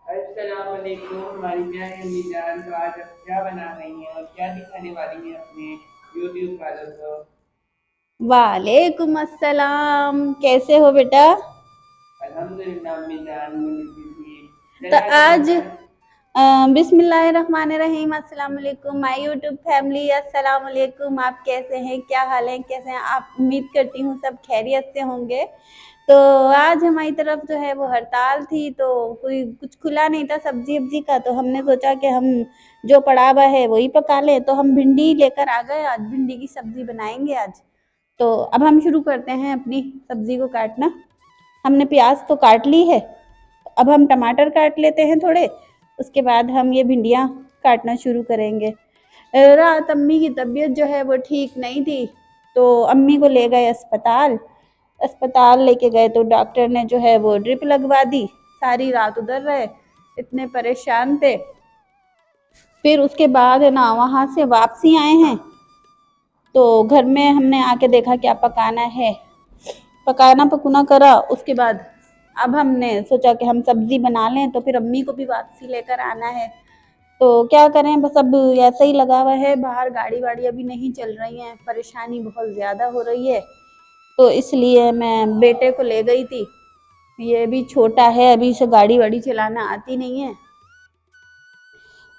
अस्सलाम वालेकुम हमारी प्यारी अम्मी जान। तो आज आप क्या बना रही हैं और क्या दिखाने वाली हैं अपने यूट्यूब वालों को? वालेकुम अस्सलाम। कैसे हो बेटा? अल्हम्दुलिल्लाह अम्मी जान, मैं बिल्कुल ठीक। तो चले आज हम आज बनाए। बिस्मिल्लाहिर्रहमानिर्रहीम। अस्सलाम वालेकुम माय यूट्यूब फैमिली। अस्सलाम वालेकुम। आप कैसे हैं? क्या हाल है? कैसे हैं आप? उम्मीद करती हूँ सब खैरियत से होंगे। तो आज हमारी तरफ जो है वो हड़ताल थी, तो कोई कुछ खुला नहीं था सब्जी वब्जी का, तो हमने सोचा कि हम जो पड़ा हुआ है वही पका लें। तो हम भिंडी लेकर आ गए, आज भिंडी की सब्जी बनाएंगे आज। तो अब हम शुरू करते हैं अपनी सब्जी को काटना। हमने प्याज तो काट ली है, अब हम टमाटर काट लेते हैं थोड़े, उसके बाद हम ये भिंडियाँ काटना शुरू करेंगे। रात अम्मी की तबीयत जो है वो ठीक नहीं थी, तो अम्मी को ले गए अस्पताल। अस्पताल लेके गए तो डॉक्टर ने जो है वो ड्रिप लगवा दी। सारी रात उधर रहे, इतने परेशान थे। फिर उसके बाद है ना वहाँ से वापसी आए हैं, तो घर में हमने आके देखा क्या पकाना है। पकाना पकुना करा, उसके बाद अब हमने सोचा कि हम सब्जी बना लें, तो फिर अम्मी को भी वापसी लेकर आना है। तो क्या करें, बस अब ऐसा ही लगा हुआ है। बाहर गाड़ी वाड़ी अभी नहीं चल रही हैं, परेशानी बहुत ज़्यादा हो रही है, तो इसलिए मैं बेटे को ले गई थी। ये भी छोटा है, अभी से गाड़ी वाड़ी चलाना आती नहीं है,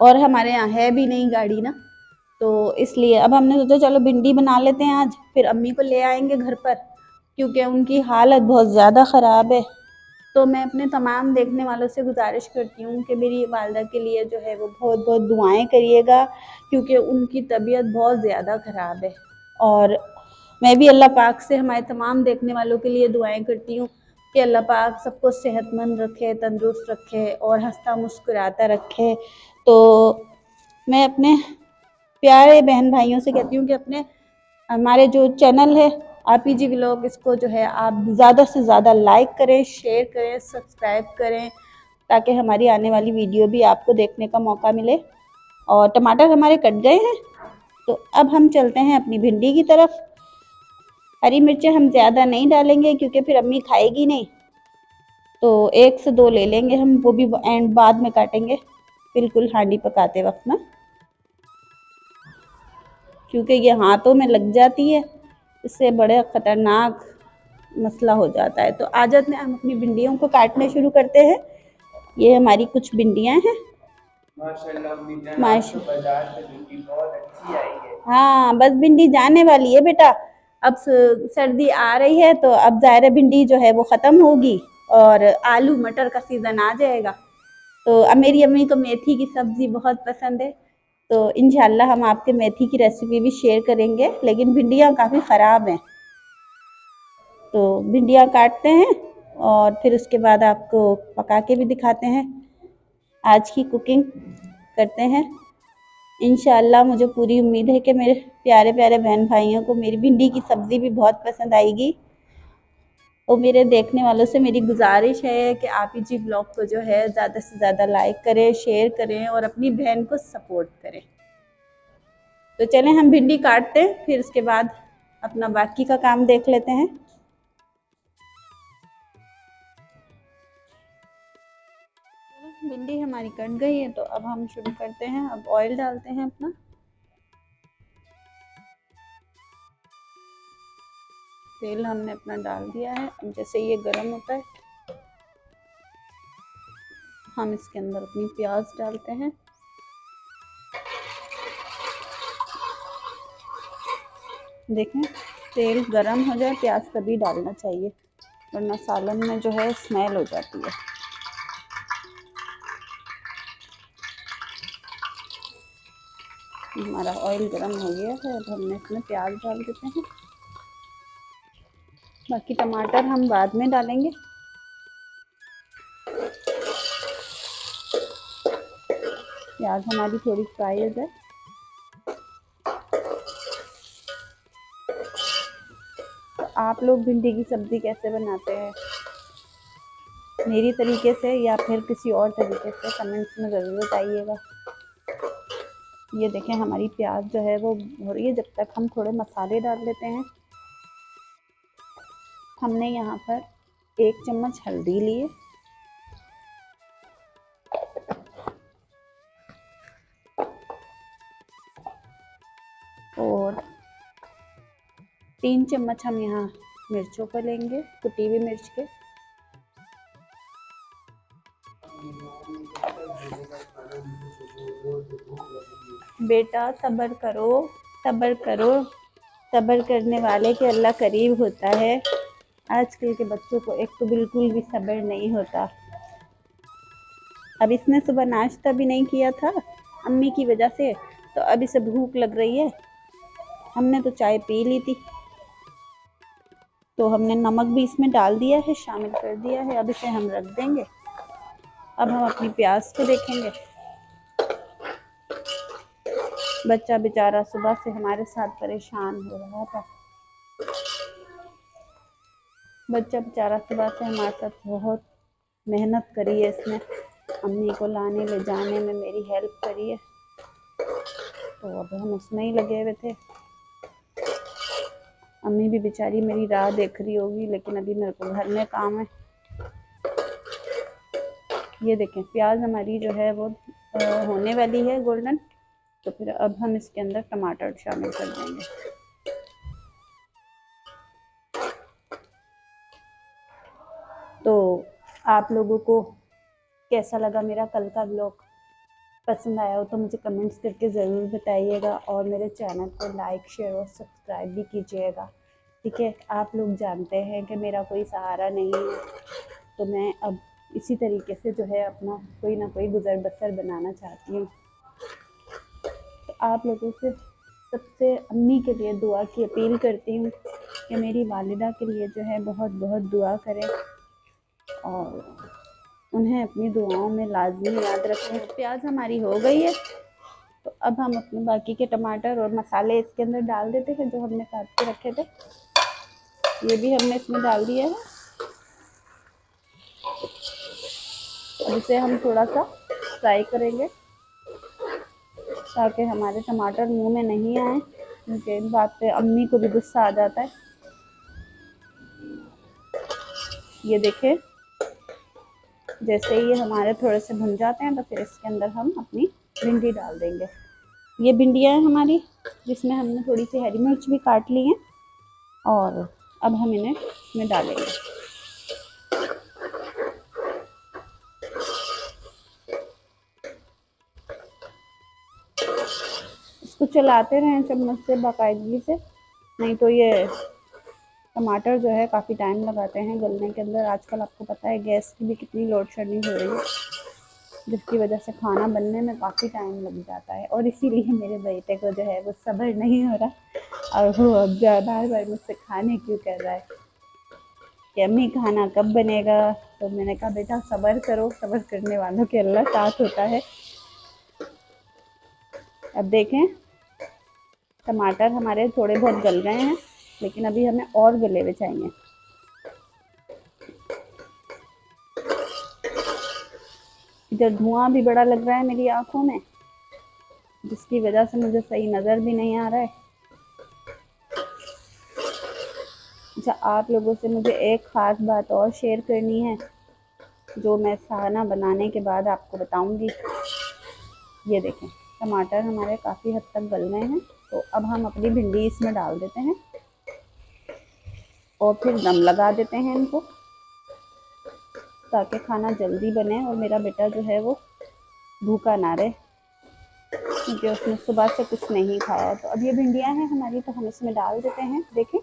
और हमारे यहाँ है भी नहीं गाड़ी ना। तो इसलिए अब हमने सोचा चलो भिंडी बना लेते हैं आज, फिर अम्मी को ले आएंगे घर पर, क्योंकि उनकी हालत बहुत ज़्यादा ख़राब है। तो मैं अपने तमाम देखने वालों से गुजारिश करती हूँ कि मेरी वालदा के लिए जो है वो बहुत बहुत दुआएं करिएगा, क्योंकि उनकी तबीयत बहुत ज़्यादा ख़राब है। और मैं भी अल्लाह पाक से हमारे तमाम देखने वालों के लिए दुआएं करती हूँ कि अल्लाह पाक सबको सेहतमंद रखे, तंदुरुस्त रखे और हंसता मुस्कुराता रखे। तो मैं अपने प्यारे बहन भाइयों से कहती हूँ कि अपने हमारे जो चैनल है आरपीजी व्लॉग, इसको जो है आप ज़्यादा से ज़्यादा लाइक करें, शेयर करें, सब्सक्राइब करें, ताकि हमारी आने वाली वीडियो भी आपको देखने का मौका मिले। और टमाटर हमारे कट गए हैं, तो अब हम चलते हैं अपनी भिंडी की तरफ। हरी मिर्चें हम ज़्यादा नहीं डालेंगे क्योंकि फिर अम्मी खाएगी नहीं, तो 1 से 2 ले लेंगे हम, वो भी एंड बाद में काटेंगे, बिल्कुल हांडी पकाते वक्त ना, क्योंकि ये हाथों में लग जाती है, इससे बड़े ख़तरनाक मसला हो जाता है। तो आ जाते हैं हम अपनी भिंडियों को काटने शुरू करते हैं। ये हमारी कुछ भिंडियाँ हैं। माशाल्लाह अम्मी जान, आज माशा तो बाजार से भिंडी बहुत अच्छी आई है। हाँ, बस भिंडी जाने वाली है बेटा। अब सर्दी आ रही है, तो अब ज़ाहिर भिंडी जो है वो ख़त्म होगी और आलू मटर का सीज़न आ जाएगा। तो अब मेरी अम्मी को मेथी की सब्ज़ी बहुत पसंद है, तो इंशाल्लाह हम आपके मेथी की रेसिपी भी शेयर करेंगे, लेकिन भिंडियाँ काफ़ी ख़राब हैं। तो भिंडियाँ काटते हैं और फिर उसके बाद आपको पका के भी दिखाते हैं, आज की कुकिंग करते हैं। इंशाल्लाह मुझे पूरी उम्मीद है कि मेरे प्यारे प्यारे बहन भाइयों को मेरी भिंडी की सब्ज़ी भी बहुत पसंद आएगी। और मेरे देखने वालों से मेरी गुजारिश है कि आप ही जी ब्लॉग को जो है ज़्यादा से ज़्यादा लाइक करें, शेयर करें और अपनी बहन को सपोर्ट करें। तो चलें हम भिंडी काटते हैं, फिर उसके बाद अपना बाकी का काम देख लेते हैं। भिंडी हमारी कट गई है, तो अब हम शुरू करते हैं। अब ऑयल डालते हैं अपना। तेल हमने अपना डाल दिया है। अब जैसे ये गर्म होता है, हम इसके अंदर अपनी प्याज डालते हैं। देखें, तेल गरम हो जाए, प्याज तभी डालना चाहिए, वरना सालन में जो है स्मेल हो जाती है। हमारा ऑयल गरम हो गया है, अब हमने इसमें प्याज डाल देते हैं। बाकी टमाटर हम बाद में डालेंगे। प्याज हमारी थोड़ी फ्राई हो जाए, तो आप लोग भिंडी की सब्ज़ी कैसे बनाते हैं, मेरी तरीके से या फिर किसी और तरीके से, कमेंट्स में ज़रूर बताइएगा। ये देखें हमारी प्याज जो है वो हो रही है। जब तक हम थोड़े मसाले डाल लेते हैं। हमने यहाँ पर 1 चम्मच हल्दी लिए, और 3 चम्मच हम यहाँ मिर्चों को लेंगे, कुटी हुई मिर्च के। बेटा सब्र करो, सब्र करो, सब्र करने वाले के अल्लाह करीब होता है। आजकल के बच्चों को एक तो बिल्कुल भी सब्र नहीं होता। अब इसने सुबह नाश्ता भी नहीं किया था अम्मी की वजह से, तो अब इसे भूख लग रही है। हमने तो चाय पी ली थी, तो हमने नमक भी इसमें डाल दिया है, शामिल कर दिया है। अब इसे हम रख देंगे। अब हम अपनी प्याज को देखेंगे। बच्चा बेचारा सुबह से हमारे साथ परेशान हो रहा था। बच्चा बेचारा सुबह से हमारे साथ बहुत मेहनत करी है इसने, अम्मी को लाने ले जाने में मेरी हेल्प करी है। तो अब हम उसमें ही लगे हुए थे। अम्मी भी बेचारी मेरी राह देख रही होगी, लेकिन अभी मेरे को घर में काम है। ये देखें प्याज हमारी जो है वो होने वाली है गोल्डन। तो फिर अब हम इसके अंदर टमाटर शामिल कर देंगे। तो आप लोगों को कैसा लगा मेरा कल का ब्लॉग? पसंद आया हो तो मुझे कमेंट्स करके ज़रूर बताइएगा, और मेरे चैनल को लाइक शेयर और सब्सक्राइब भी कीजिएगा। ठीक है, आप लोग जानते हैं कि मेरा कोई सहारा नहीं है, तो मैं अब इसी तरीके से जो है अपना कोई ना कोई गुजर बसर बनाना चाहती हूँ। तो आप लोगों से सबसे अम्मी के लिए दुआ की अपील करती हूँ कि मेरी वालिदा के लिए जो है बहुत बहुत दुआ करें, और उन्हें अपनी दुआओं में लाजमी याद रखें। प्याज हमारी हो गई है, तो अब हम अपने बाकी के टमाटर और मसाले इसके अंदर डाल देते हैं जो हमने काट के रखे थे। ये भी हमने इसमें डाल दिया है। अब इसे हम थोड़ा सा फ्राई करेंगे ताकि हमारे टमाटर मुंह में नहीं आए, क्योंकि इन बात पे अम्मी को भी गुस्सा आ जाता है। ये देखें, जैसे ये हमारे थोड़े से भुन जाते हैं तो फिर इसके अंदर हम अपनी भिंडी डाल देंगे। ये भिंडियाँ हैं हमारी, जिसमें हमने थोड़ी सी हरी मिर्च भी काट ली है, और अब हम इन्हें इसमें डालेंगे। इसको चलाते रहें चम्मच से बाकायदगी से, नहीं तो ये टमाटर जो है काफ़ी टाइम लगाते हैं गलने के अंदर। आजकल आपको पता है गैस की भी कितनी लोड शेडिंग हो रही है, जिसकी वजह से खाना बनने में काफ़ी टाइम लग जाता है। और इसीलिए मेरे बेटे को जो है वो सब्र नहीं हो रहा, और वो अब बार बार मुझसे खाने क्यों कर रहा है कि अम्मी खाना कब बनेगा। तो मैंने कहा बेटा सब्र करो, सब्र करने वालों के अल्लाह साथ होता है। अब देखें टमाटर हमारे थोड़े बहुत गल गए हैं, लेकिन अभी हमें और गले हुए चाहिए। इधर धुआं भी बड़ा लग रहा है मेरी आंखों में, जिसकी वजह से मुझे सही नज़र भी नहीं आ रहा है। अच्छा, आप लोगों से मुझे एक ख़ास बात और शेयर करनी है, जो मैं खाना बनाने के बाद आपको बताऊंगी। ये देखें टमाटर हमारे काफ़ी हद तक गल गए हैं, तो अब हम अपनी भिंडी इसमें डाल देते हैं और फिर दम लगा देते हैं इनको, ताकि खाना जल्दी बने और मेरा बेटा जो है वो भूखा ना रहे, क्योंकि उसने सुबह से कुछ नहीं खाया। तो अब ये भिंडियाँ हैं हमारी, तो हम इसमें डाल देते हैं। देखें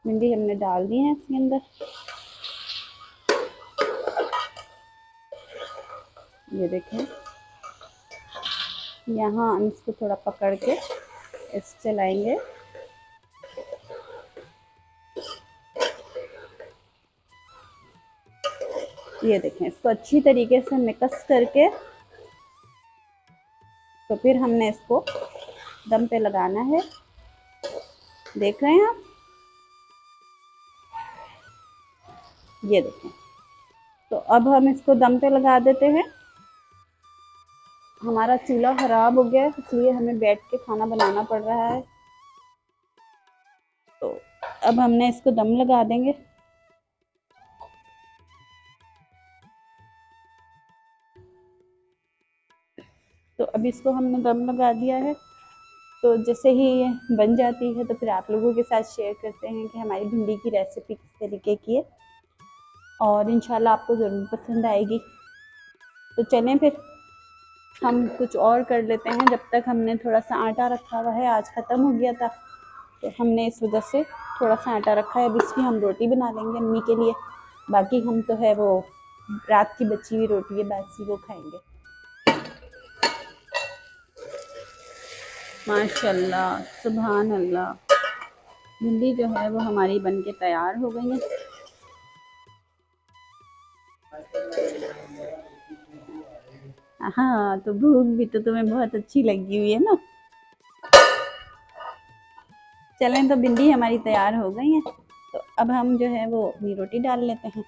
भिंडी हमने डाल दी है इसके अंदर। ये देखें, यहाँ हम इसको थोड़ा पकड़ के इस चलाएंगे। ये देखें, इसको अच्छी तरीके से मिक्स करके तो फिर हमने इसको दम पे लगाना है। देख रहे हैं आप, ये देखें। तो अब हम इसको दम पे लगा देते हैं। हमारा चूल्हा खराब हो गया, इसलिए हमें बैठ के खाना बनाना पड़ रहा है। तो अब हमने इसको दम लगा देंगे। तो अभी इसको हमने दम लगा दिया है। तो जैसे ही ये बन जाती है तो फिर आप लोगों के साथ शेयर करते हैं कि हमारी भिंडी की रेसिपी किस तरीके की है, और इंशाल्लाह आपको ज़रूर पसंद आएगी। तो चलें फिर हम कुछ और कर लेते हैं। जब तक हमने थोड़ा सा आटा रखा हुआ है, आज ख़त्म हो गया था तो हमने इस वजह से थोड़ा सा आटा रखा है। अब इसकी हम रोटी बना लेंगे अम्मी के लिए। बाकी हम तो है वो रात की बची हुई रोटी है बासी, वो खाएंगे। माशाल्लाह सुभान अल्लाह, भिंडी जो है वो हमारी बन के तैयार हो गई है। हाँ, तो भूख भी तो तुम्हें बहुत अच्छी लगी हुई है ना। चलें, तो भिंडी हमारी तैयार हो गई है। तो अब हम जो है वो अपनी रोटी डाल लेते हैं।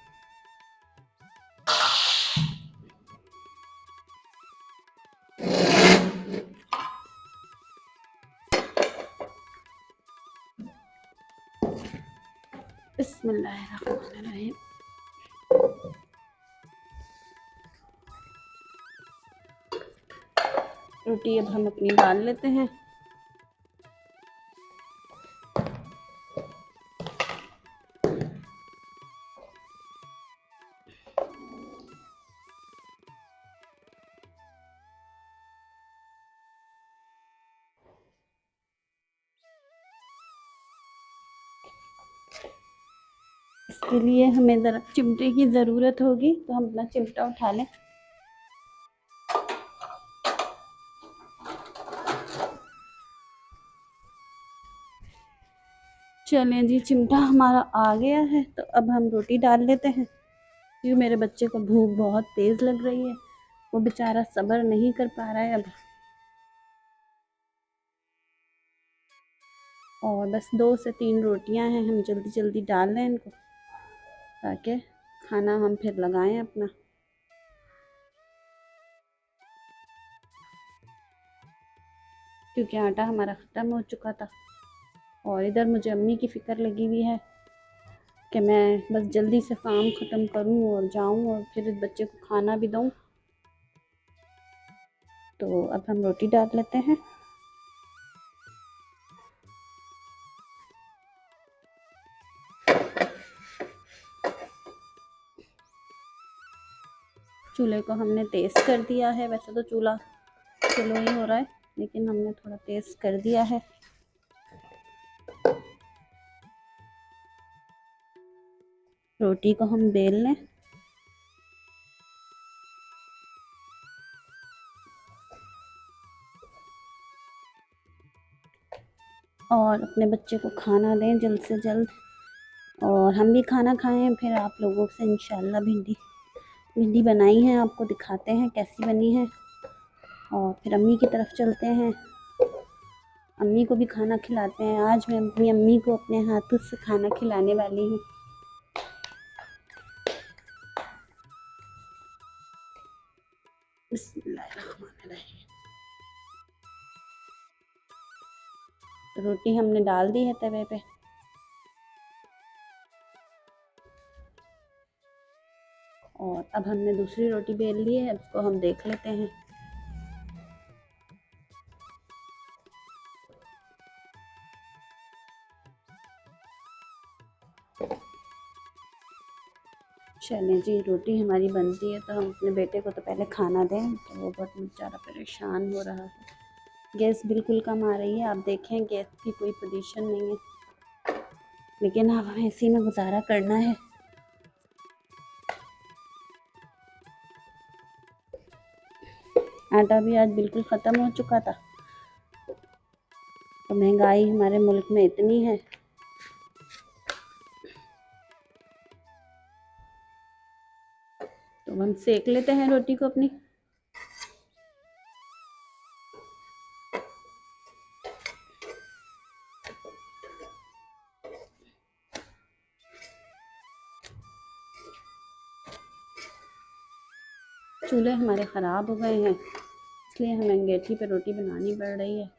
बिस्मिल्लाहिर्रहमानिर्रहीम। रोटी अब हम अपनी डाल लेते हैं। इसके लिए हमें ज़रा चिमटे की ज़रूरत होगी, तो हम अपना चिमटा उठा लें। चलें जी, चिमटा हमारा आ गया है। तो अब हम रोटी डाल लेते हैं, क्योंकि मेरे बच्चे को भूख बहुत तेज़ लग रही है, वो बेचारा सब्र नहीं कर पा रहा है अब। और बस 2 से 3 रोटियां हैं, हम जल्दी जल्दी डाल लें इनको, ताकि खाना हम फिर लगाएं अपना। क्योंकि आटा हमारा ख़त्म हो चुका था, और इधर मुझे अम्मी की फ़िक्र लगी हुई है कि मैं बस जल्दी से काम ख़त्म करूं और जाऊं और फिर इस बच्चे को खाना भी दूं। तो अब हम रोटी डाल लेते हैं। चूल्हे को हमने तेज़ कर दिया है। वैसे तो चूल्हा स्लो ही हो रहा है, लेकिन हमने थोड़ा तेज़ कर दिया है। रोटी को हम बेल लें। और अपने बच्चे को खाना दें जल्द से जल्द, और हम भी खाना खाएं। फिर आप लोगों से इंशाल्लाह भिंडी बनाई है, आपको दिखाते हैं कैसी बनी है। और फिर अम्मी की तरफ चलते हैं, अम्मी को भी खाना खिलाते हैं। आज मैं अपनी अम्मी को अपने हाथों से खाना खिलाने वाली हूँ। बिस्मिल्लाहिर्रहमानिर्रहीम। रोटी हमने डाल दी है तवे पे, और अब हमने दूसरी रोटी बेल ली है, उसको हम देख लेते हैं। चलें जी, रोटी हमारी बनती है तो हम अपने बेटे को तो पहले खाना दें। तो वो बहुत बेचारा परेशान हो रहा है। गैस बिल्कुल कम आ रही है, आप देखें गैस की कोई पोजीशन नहीं है, लेकिन अब हमें इसी में गुजारा करना है। आटा भी आज बिल्कुल ख़त्म हो चुका था। तो महंगाई हमारे मुल्क में इतनी है, तो हम सेक लेते हैं रोटी को अपनी। चूल्हे हमारे ख़राब हो गए हैं, इसलिए हमें अंगीठी पे रोटी बनानी पड़ रही है,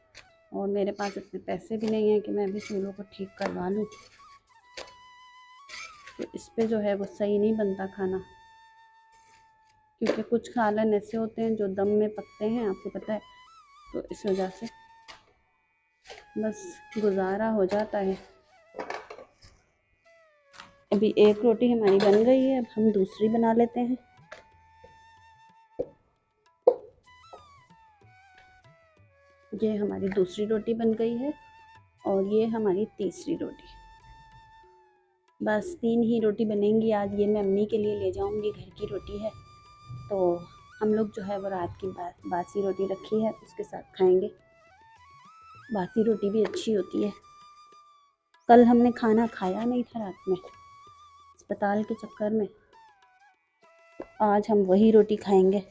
और मेरे पास इतने पैसे भी नहीं हैं कि मैं अभी चूल्हों को ठीक करवा लूँ। तो इस पे जो है वो सही नहीं बनता खाना। क्योंकि कुछ खालन ऐसे होते हैं जो दम में पकते हैं, आपको पता है, तो इस वजह से बस गुजारा हो जाता है। अभी एक रोटी हमारी बन गई है, अब हम दूसरी बना लेते हैं। ये हमारी दूसरी रोटी बन गई है और ये हमारी तीसरी रोटी। बस 3 ही रोटी बनेंगी आज। ये मैं अम्मी के लिए ले जाऊंगी, घर की रोटी है, तो हम लोग जो है वो रात की बासी रोटी रखी है उसके साथ खाएंगे। बासी रोटी भी अच्छी होती है। कल हमने खाना खाया नहीं था रात में अस्पताल के चक्कर में, आज हम वही रोटी खाएंगे।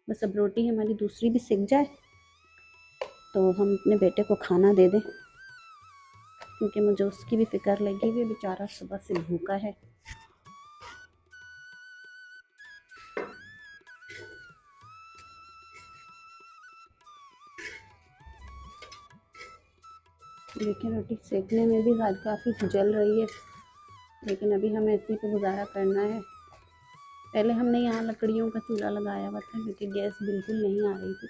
बस अब रोटी हमारी दूसरी भी सिक जाए तो हम अपने बेटे को खाना दे दें, क्योंकि मुझे उसकी भी फिक्र लगी हुई, बेचारा सुबह से भूखा है। देखिए रोटी सेकने में भी काफ़ी जल रही है, लेकिन अभी हमें इसी पे गुजारा करना है। पहले हमने यहाँ लकड़ियों का चूल्हा लगाया हुआ था क्योंकि गैस बिल्कुल नहीं आ रही थी,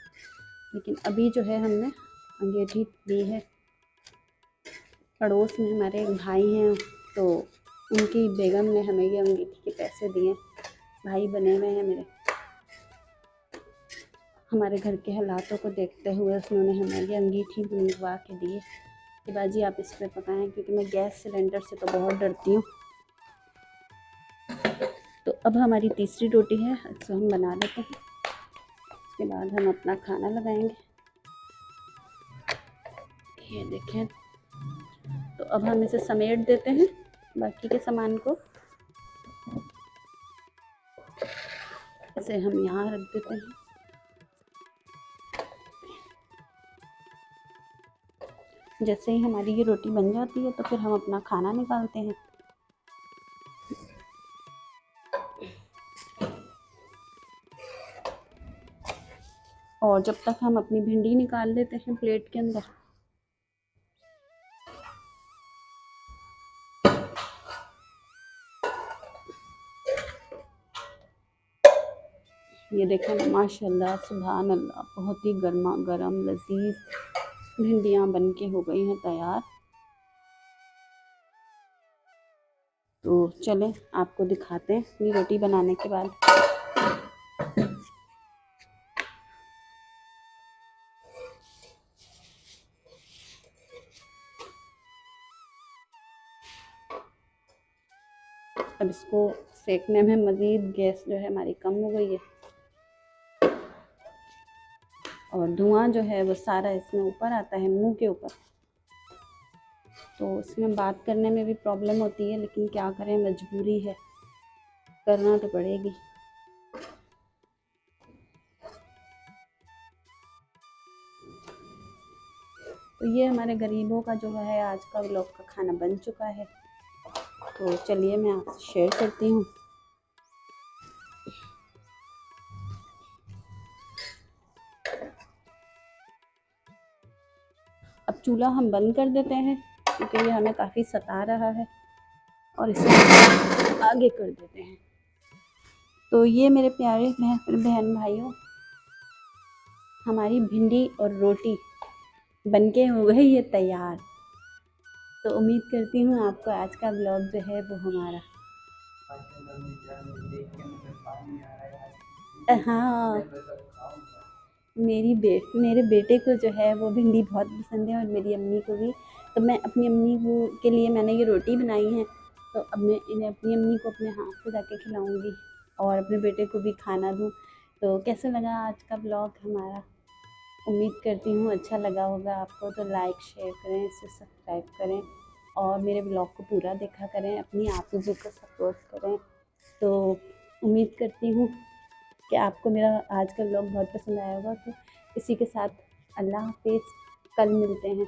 लेकिन अभी जो है हमने अंगीठी दी है। पड़ोस में हमारे एक भाई हैं, तो उनकी बेगम ने हमें ये अंगीठी के पैसे दिए। भाई बने हुए हैं मेरे। हमारे घर के हालातों को देखते हुए उन्होंने हमें ये अंगीठी बनवा के दी है कि बाजी आप इस पर पकाएं, क्योंकि मैं गैस सिलेंडर से तो बहुत डरती हूँ। तो अब हमारी तीसरी रोटी है, इसको हम बना लेते हैं, उसके बाद हम अपना खाना लगाएंगे। ये देखें, तो अब हम इसे समेट देते हैं बाकी के सामान को। इसे हम यहाँ रख देते हैं। जैसे ही हमारी ये रोटी बन जाती है तो फिर हम अपना खाना निकालते हैं। और जब तक हम अपनी भिंडी निकाल लेते हैं प्लेट के अंदर। ये देखें माशाल्लाह सुभान अल्लाह, बहुत ही गर्मा गर्म लजीज भिंडियाँ बन के हो गई हैं तैयार। तो चलें आपको दिखाते हैं अपनी रोटी बनाने के बाद। अब इसको सेकने में मज़ीद गैस जो है हमारी कम हो गई है और धुआं जो है वो सारा इसमें ऊपर आता है, मुंह के ऊपर, तो इसमें बात करने में भी प्रॉब्लम होती है, लेकिन क्या करें, मजबूरी है, करना तो पड़ेगी। तो ये हमारे गरीबों का जो है आज का व्लॉग का खाना बन चुका है, तो चलिए मैं आपसे शेयर करती हूँ। अब चूल्हा हम बंद कर देते हैं क्योंकि ये हमें काफ़ी सता रहा है, और इसे आगे कर देते हैं। तो ये मेरे प्यारे बहन भाइयों, हमारी भिंडी और रोटी बनके हो गई है तैयार। तो उम्मीद करती हूँ आपको आज का ब्लॉग जो है वो हमारा, हाँ, मेरे बेटे को जो है वो भिंडी बहुत पसंद है और मेरी अम्मी को भी। तो मैं अपनी अम्मी को के लिए मैंने ये रोटी बनाई है, तो अब मैं इन्हें अपनी अम्मी को अपने हाथ से जाके खिलाऊंगी और अपने बेटे को भी खाना दूँ। तो कैसा लगा आज का ब्लॉग हमारा? उम्मीद करती हूँ अच्छा लगा होगा आपको। तो लाइक शेयर करें, इसे सब्सक्राइब करें और मेरे ब्लॉग को पूरा देखा करें, अपनी आपूजी को सपोर्ट करें। तो उम्मीद करती हूँ कि आपको मेरा आज का व्लॉग बहुत पसंद आया होगा। तो इसी के साथ अल्लाह हाफिज़, कल मिलते हैं।